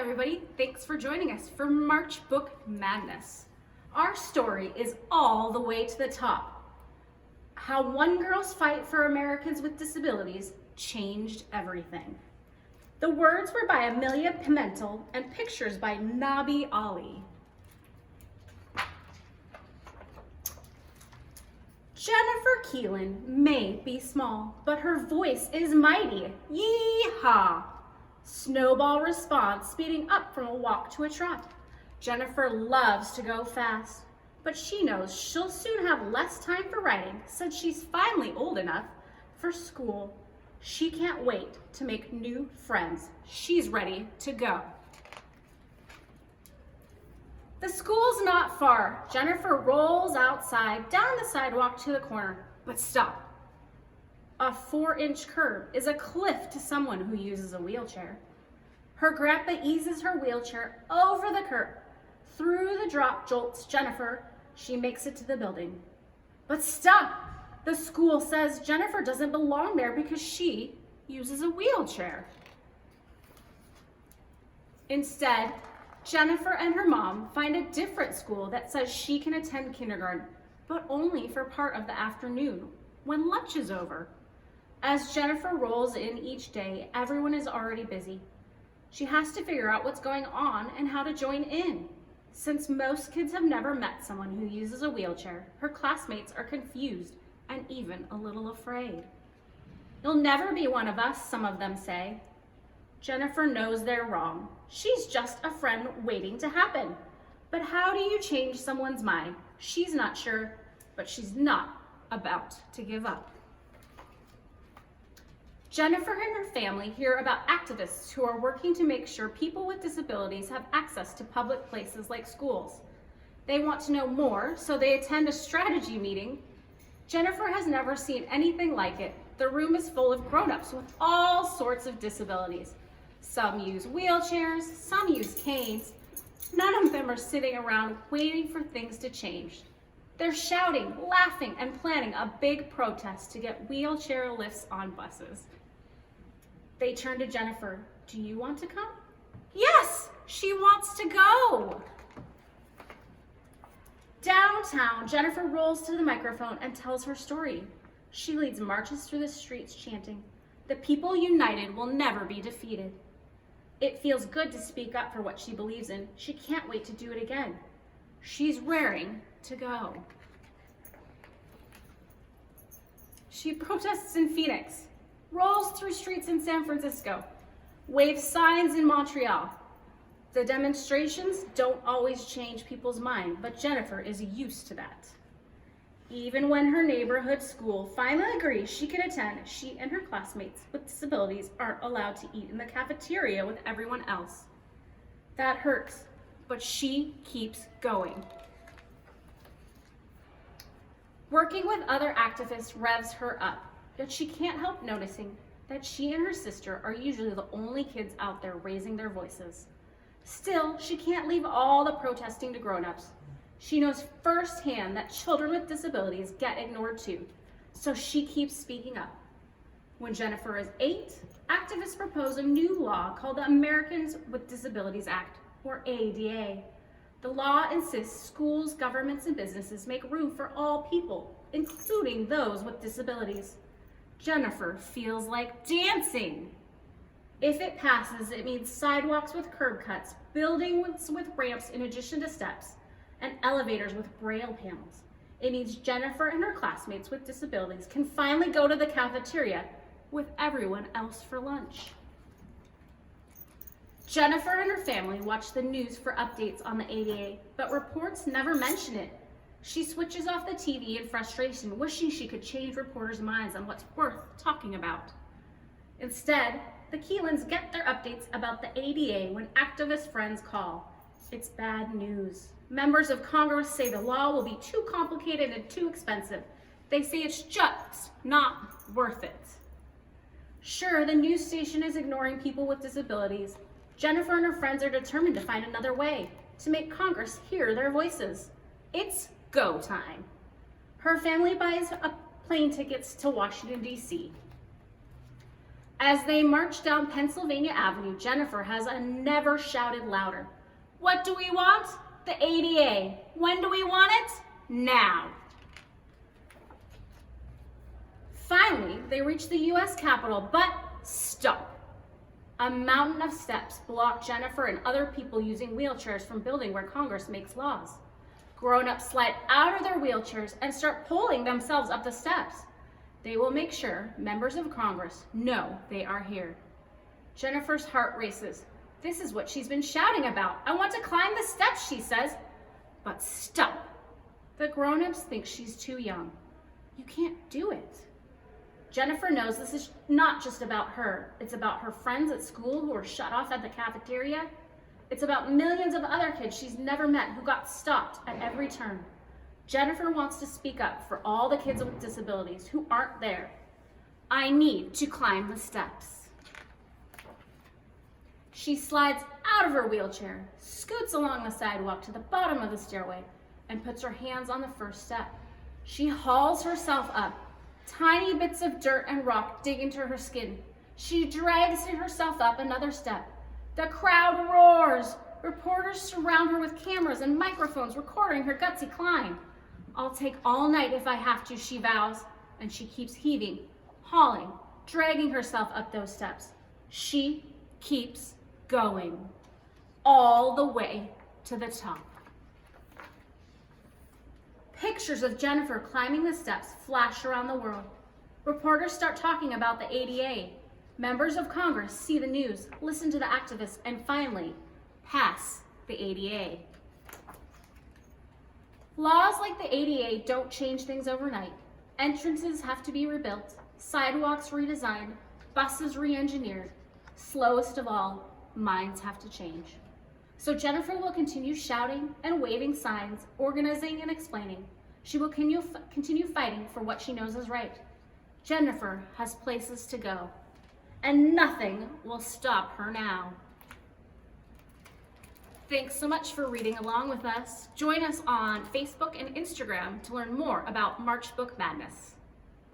everybody, thanks for joining us for March Book Madness. Our story is all the way to the top. How one girl's fight for Americans with disabilities changed everything. The words were by Amelia Pimentel and pictures by Nabi Ali. Jennifer Keelan may be small, but her voice is mighty. Yee-haw! Snowball responds, speeding up from a walk to a trot. Jennifer loves to go fast, but she knows she'll soon have less time for writing since she's finally old enough for school. She can't wait to make new friends. She's ready to go. The school's not far. Jennifer rolls outside, down the sidewalk to the corner, but stop. A 4-inch curb is a cliff to someone who uses a wheelchair. Her grandpa eases her wheelchair over the curb. Through the drop jolts Jennifer. She makes it to the building. But stop! The school says Jennifer doesn't belong there because she uses a wheelchair. Instead, Jennifer and her mom find a different school that says she can attend kindergarten, but only for part of the afternoon, when lunch is over. As Jennifer rolls in each day, everyone is already busy. She has to figure out what's going on and how to join in. Since most kids have never met someone who uses a wheelchair, her classmates are confused and even a little afraid. "You'll never be one of us," some of them say. Jennifer knows they're wrong. She's just a friend waiting to happen. But how do you change someone's mind? She's not sure, but she's not about to give up. Jennifer and her family hear about activists who are working to make sure people with disabilities have access to public places like schools. They want to know more, so they attend a strategy meeting. Jennifer has never seen anything like it. The room is full of grown-ups with all sorts of disabilities. Some use wheelchairs, some use canes. None of them are sitting around waiting for things to change. They're shouting, laughing, and planning a big protest to get wheelchair lifts on buses. They turn to Jennifer. "Do you want to come?" Yes, she wants to go. Downtown, Jennifer rolls to the microphone and tells her story. She leads marches through the streets chanting, "The people united will never be defeated." It feels good to speak up for what she believes in. She can't wait to do it again. She's raring to go. She protests in Phoenix, rolls through streets in San Francisco, waves signs in Montreal. The demonstrations don't always change people's mind, but Jennifer is used to that. Even when her neighborhood school finally agrees she can attend, she and her classmates with disabilities aren't allowed to eat in the cafeteria with everyone else. That hurts, but she keeps going. Working with other activists revs her up, yet she can't help noticing that she and her sister are usually the only kids out there raising their voices. Still, she can't leave all the protesting to grown-ups. She knows firsthand that children with disabilities get ignored too, so she keeps speaking up. When Jennifer is 8, activists propose a new law called the Americans with Disabilities Act, or ADA. The law insists schools, governments, and businesses make room for all people, including those with disabilities. Jennifer feels like dancing. If it passes, it means sidewalks with curb cuts, buildings with ramps in addition to steps, and elevators with braille panels. It means Jennifer and her classmates with disabilities can finally go to the cafeteria with everyone else for lunch. Jennifer and her family watch the news for updates on the ADA, but reports never mention it. She switches off the TV in frustration, wishing she could change reporters' minds on what's worth talking about. Instead, the Keelans get their updates about the ADA when activist friends call. It's bad news. Members of Congress say the law will be too complicated and too expensive. They say it's just not worth it. Sure, the news station is ignoring people with disabilities. Jennifer and her friends are determined to find another way to make Congress hear their voices. It's go time. Her family buys plane tickets to Washington, D.C. As they march down Pennsylvania Avenue, Jennifer has never shouted louder. What do we want? The ADA. When do we want it? Now. Finally, they reach the U.S. Capitol, but stop. A mountain of steps block Jennifer and other people using wheelchairs from building where Congress makes laws. Grown-ups slide out of their wheelchairs and start pulling themselves up the steps. They will make sure members of Congress know they are here. Jennifer's heart races. This is what she's been shouting about. I want to climb the steps, she says. But stop. The grown-ups think she's too young. You can't do it. Jennifer knows this is not just about her. It's about her friends at school who are shut off at the cafeteria. It's about millions of other kids she's never met who got stopped at every turn. Jennifer wants to speak up for all the kids with disabilities who aren't there. I need to climb the steps. She slides out of her wheelchair, scoots along the sidewalk to the bottom of the stairway, and puts her hands on the first step. She hauls herself up. Tiny bits of dirt and rock dig into her skin. She drags herself up another step. The crowd roars. Reporters surround her with cameras and microphones recording her gutsy climb. I'll take all night if I have to, she vows, and she keeps heaving, hauling, dragging herself up those steps. She keeps going, all the way to the top. Pictures of Jennifer climbing the steps flash around the world. Reporters start talking about the ADA. Members of Congress see the news, listen to the activists, and finally, pass the ADA. Laws like the ADA don't change things overnight. Entrances have to be rebuilt, sidewalks redesigned, buses re-engineered. Slowest of all, minds have to change. So Jennifer will continue shouting and waving signs, organizing and explaining. She will continue fighting for what she knows is right. Jennifer has places to go, and nothing will stop her now. Thanks so much for reading along with us. Join us on Facebook and Instagram to learn more about March Book Madness.